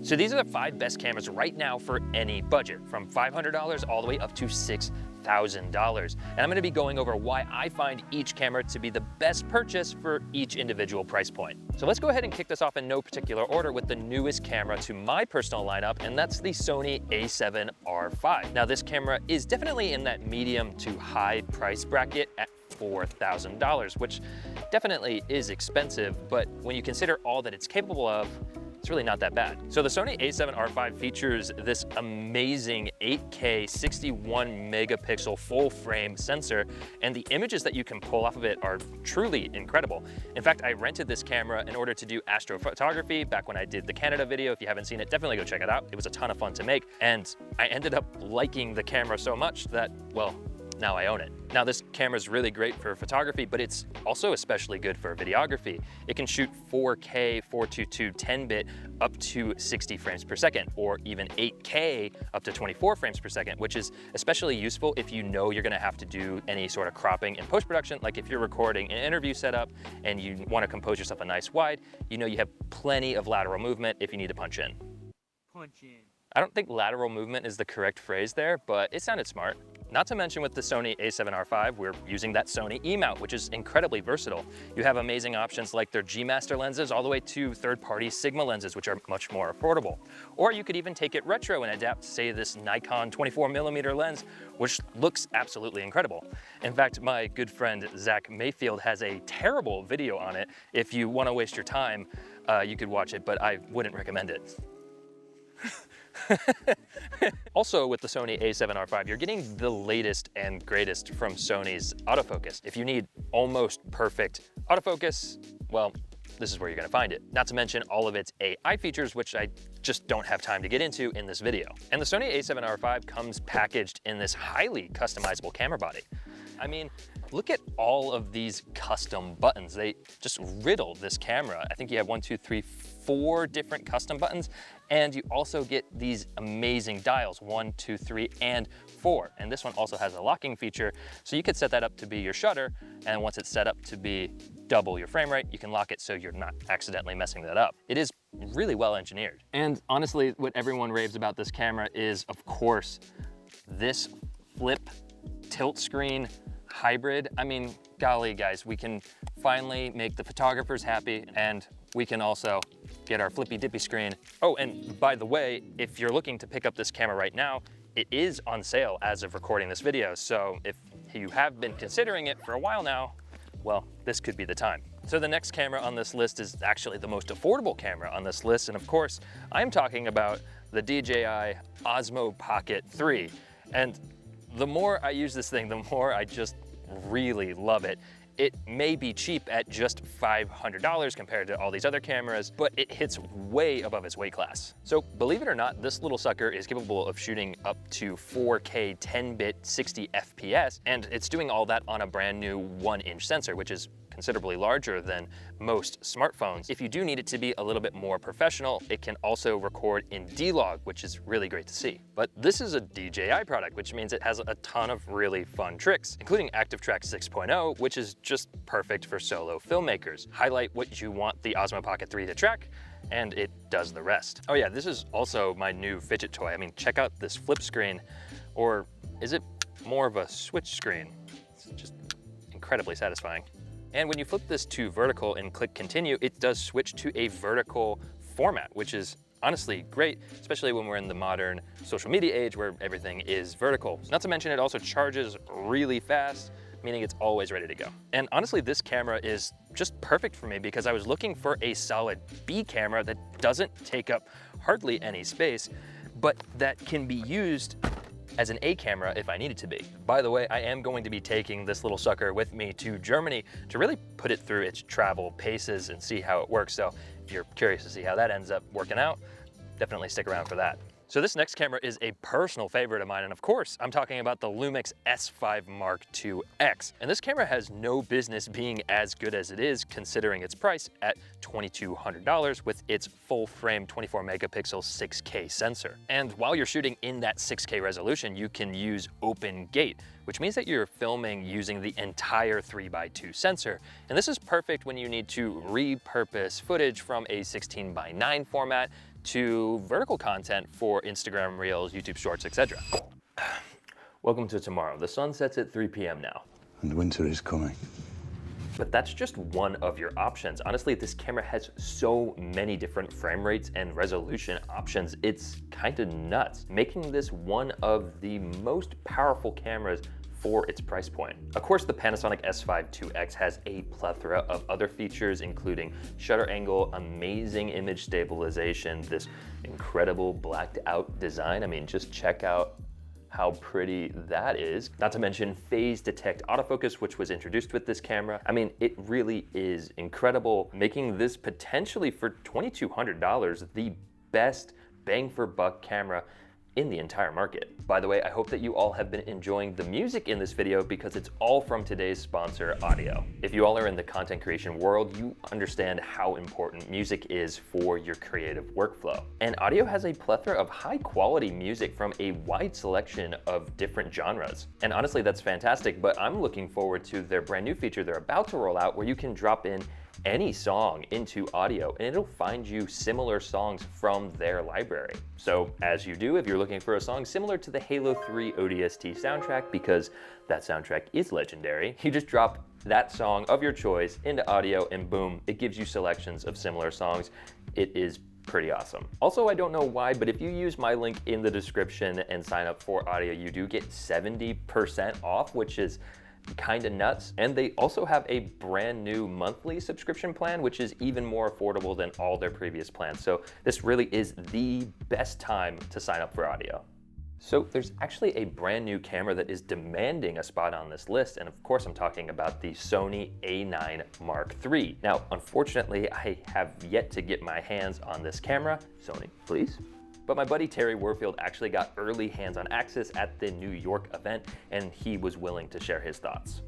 So these are the 5 best cameras right now for any budget, from $500 all the way up to $6,000. And I'm gonna be going over why I find each camera to be the best purchase for each individual price point. So let's go ahead and kick this off in no particular order with the newest camera to my personal lineup, and that's the Sony A7RV. Now this camera is definitely in that medium to high price bracket at $4,000, which definitely is expensive, but when you consider all that it's capable of, it's really not that bad. So the Sony A7RV features this amazing 8K 61 megapixel full frame sensor, and the images that you can pull off of it are truly incredible. In fact, I rented this camera in order to do astrophotography back when I did the Canada video. If you haven't seen it, definitely go check it out. It was a ton of fun to make, and I ended up liking the camera so much that, well, now I own it. Now this camera is really great for photography, but it's also especially good for videography. It can shoot 4K 422 10-bit up to 60 frames per second, or even 8K up to 24 frames per second, which is especially useful if you know you're gonna have to do any sort of cropping in post-production, like if you're recording an interview setup and you wanna compose yourself a nice wide, you know you have plenty of lateral movement if you need to punch in. Punch in. I don't think lateral movement is the correct phrase there, but it sounded smart. Not to mention with the Sony A7RV, we're using that Sony E-mount, which is incredibly versatile. You have amazing options like their G-Master lenses all the way to third-party Sigma lenses, which are much more affordable. Or you could even take it retro and adapt, say, this Nikon 24mm lens, which looks absolutely incredible. In fact, my good friend Zach Mayfield has a terrible video on it. If you want to waste your time, you could watch it, but I wouldn't recommend it. Also with the Sony A7RV, you're getting the latest and greatest from Sony's autofocus. If you need almost perfect autofocus, well, this is where you're gonna find it. Not to mention all of its AI features, which I just don't have time to get into in this video. And the Sony A7RV comes packaged in this highly customizable camera body. I mean, look at all of these custom buttons. They just riddle this camera. I think you have 1, 2, 3, 4 different custom buttons, and you also get these amazing dials, 1, 2, 3, and 4. And this one also has a locking feature, so you could set that up to be your shutter, and once it's set up to be double your frame rate, you can lock it so you're not accidentally messing that up. It is really well engineered. And honestly, what everyone raves about this camera is, of course, this flip tilt screen hybrid. I mean, golly guys, we can finally make the photographers happy, and we can also get our flippy dippy screen. Oh, and by the way, if you're looking to pick up this camera right now, it is on sale as of recording this video. So if you have been considering it for a while now, well, this could be the time. So the next camera on this list is actually the most affordable camera on this list. And of course, I'm talking about the DJI Osmo Pocket 3. And the more I use this thing, the more I just really love it. It may be cheap at just $500 compared to all these other cameras, but it hits way above its weight class. So believe it or not, this little sucker is capable of shooting up to 4K 10-bit 60 FPS, and it's doing all that on a brand new 1-inch sensor, which is considerably larger than most smartphones. If you do need it to be a little bit more professional, it can also record in D-Log, which is really great to see. But this is a DJI product, which means it has a ton of really fun tricks, including Active Track 6.0, which is just perfect for solo filmmakers. Highlight what you want the Osmo Pocket 3 to track, and it does the rest. Oh yeah, this is also my new fidget toy. I mean, check out this flip screen, or is it more of a switch screen? It's just incredibly satisfying. And when you flip this to vertical and click continue, it does switch to a vertical format, which is honestly great, especially when we're in the modern social media age where everything is vertical. Not to mention it also charges really fast, meaning it's always ready to go. And honestly, this camera is just perfect for me because I was looking for a solid B camera that doesn't take up hardly any space, but that can be used as an A camera if I need it to be. By the way, I am going to be taking this little sucker with me to Germany to really put it through its travel paces and see how it works. So if you're curious to see how that ends up working out, definitely stick around for that. So this next camera is a personal favorite of mine, and of course, I'm talking about the Lumix S5IIX. And this camera has no business being as good as it is, considering its price at $2,200 with its full-frame 24-megapixel 6K sensor. And while you're shooting in that 6K resolution, you can use open gate, which means that you're filming using the entire 3x2 sensor. And this is perfect when you need to repurpose footage from a 16:9 format to vertical content for Instagram Reels, YouTube Shorts, etc. Welcome to tomorrow. The sun sets at 3 p.m. now. And winter is coming. But that's just one of your options. Honestly, this camera has so many different frame rates and resolution options. It's kind of nuts, making this one of the most powerful cameras for its price point. Of course, the Panasonic S5IIX has a plethora of other features, including shutter angle, amazing image stabilization, this incredible blacked out design. I mean, just check out how pretty that is. Not to mention phase detect autofocus, which was introduced with this camera. I mean, it really is incredible, making this potentially for $2,200 the best bang for buck camera in the entire market. By the way, I hope that you all have been enjoying the music in this video because it's all from today's sponsor, Audio. If you all are in the content creation world, you understand how important music is for your creative workflow. And Audio has a plethora of high quality music from a wide selection of different genres. And honestly, that's fantastic, but I'm looking forward to their brand new feature they're about to roll out where you can drop in any song into Audio and it'll find you similar songs from their library. So as you do, if you're looking for a song similar to the Halo 3 ODST soundtrack, because that soundtrack is legendary, you just drop that song of your choice into Audio and boom, it gives you selections of similar songs. It is pretty awesome. Also, I don't know why, but if you use my link in the description and sign up for Audio, you do get 70% off, which is kind of nuts. And they also have a brand new monthly subscription plan, which is even more affordable than all their previous plans. So this really is the best time to sign up for Audio. So there's actually a brand new camera that is demanding a spot on this list. And of course, I'm talking about the Sony A9III. Now, unfortunately, I have yet to get my hands on this camera. Sony, please. But my buddy Terry Warfield actually got early hands-on access at the New York event, and he was willing to share his thoughts.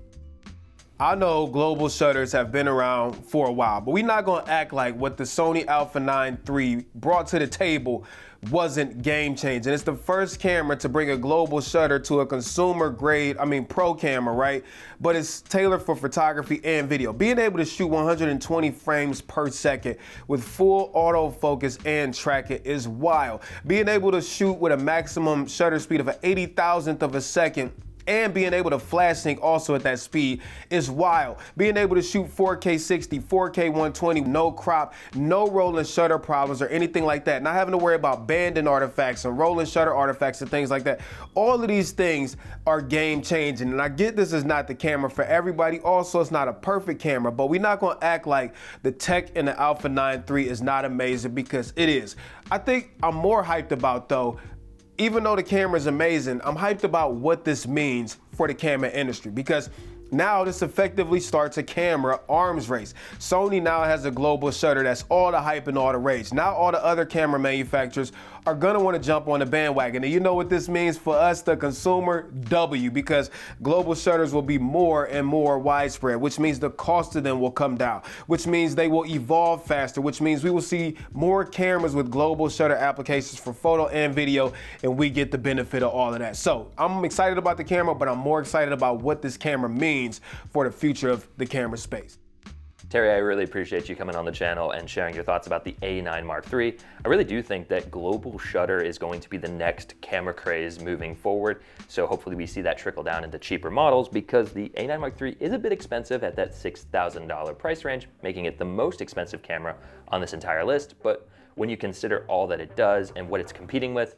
I know global shutters have been around for a while, but we're not gonna act like what the Sony A9 III brought to the table wasn't game changing. It's the first camera to bring a global shutter to a consumer grade, pro camera, right? But it's tailored for photography and video. Being able to shoot 120 frames per second with full autofocus and track it is wild. Being able to shoot with a maximum shutter speed of an 80,000th of a second and being able to flash sync also at that speed is wild. Being able to shoot 4K 60, 4K 120, no crop, no rolling shutter problems or anything like that. Not having to worry about banding artifacts and rolling shutter artifacts and things like that. All of these things are game changing. And I get this is not the camera for everybody. Also, it's not a perfect camera, but we're not gonna act like the tech in the A9 III is not amazing, because it is. I think I'm more hyped about, though, even though the camera is amazing, I'm hyped about what this means for the camera industry, because now this effectively starts a camera arms race. Sony now has a global shutter that's all the hype and all the rage. Now all the other camera manufacturers are gonna wanna jump on the bandwagon. And you know what this means for us, the consumer? W, because global shutters will be more and more widespread, which means the cost of them will come down, which means they will evolve faster, which means we will see more cameras with global shutter applications for photo and video, and we get the benefit of all of that. So I'm excited about the camera, but I'm more excited about what this camera means for the future of the camera space. Terry, I really appreciate you coming on the channel and sharing your thoughts about the A9III. I really do think that global shutter is going to be the next camera craze moving forward. So hopefully we see that trickle down into cheaper models, because the A9III is a bit expensive at that $6,000 price range, making it the most expensive camera on this entire list. But when you consider all that it does and what it's competing with,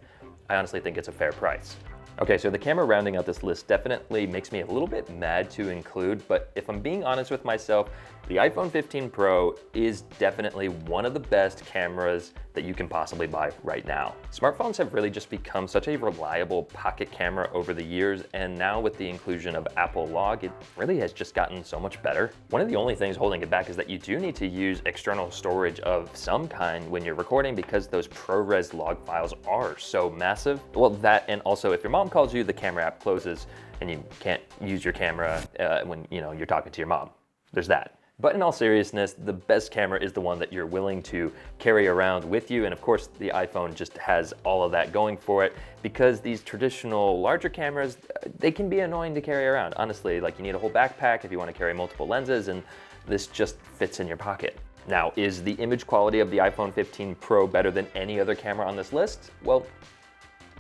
I honestly think it's a fair price. Okay, so the camera rounding out this list definitely makes me a little bit mad to include, but if I'm being honest with myself, the iPhone 15 Pro is definitely one of the best cameras that you can possibly buy right now. Smartphones have really just become such a reliable pocket camera over the years, and now with the inclusion of Apple Log, it really has just gotten so much better. One of the only things holding it back is that you do need to use external storage of some kind when you're recording, because those ProRes log files are so massive. Well, that, and also if your mom calls you, the camera app closes and you can't use your camera when you're talking to your mom. There's that. But in all seriousness, the best camera is the one that you're willing to carry around with you. And of course, the iPhone just has all of that going for it, because these traditional larger cameras, they can be annoying to carry around. Honestly, like you need a whole backpack if you want to carry multiple lenses, and this just fits in your pocket. Now, is the image quality of the iPhone 15 Pro better than any other camera on this list? Well,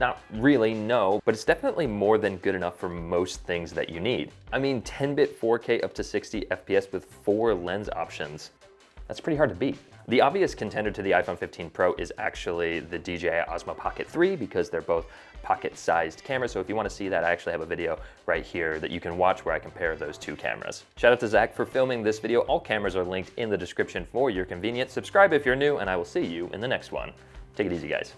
not really, no, but it's definitely more than good enough for most things that you need. I mean, 10-bit 4K up to 60 FPS with 4 lens options. That's pretty hard to beat. The obvious contender to the iPhone 15 Pro is actually the DJI Osmo Pocket 3 because they're both pocket-sized cameras. So if you want to see that, I actually have a video right here that you can watch where I compare those two cameras. Shout out to Zach for filming this video. All cameras are linked in the description for your convenience. Subscribe if you're new, and I will see you in the next one. Take it easy, guys.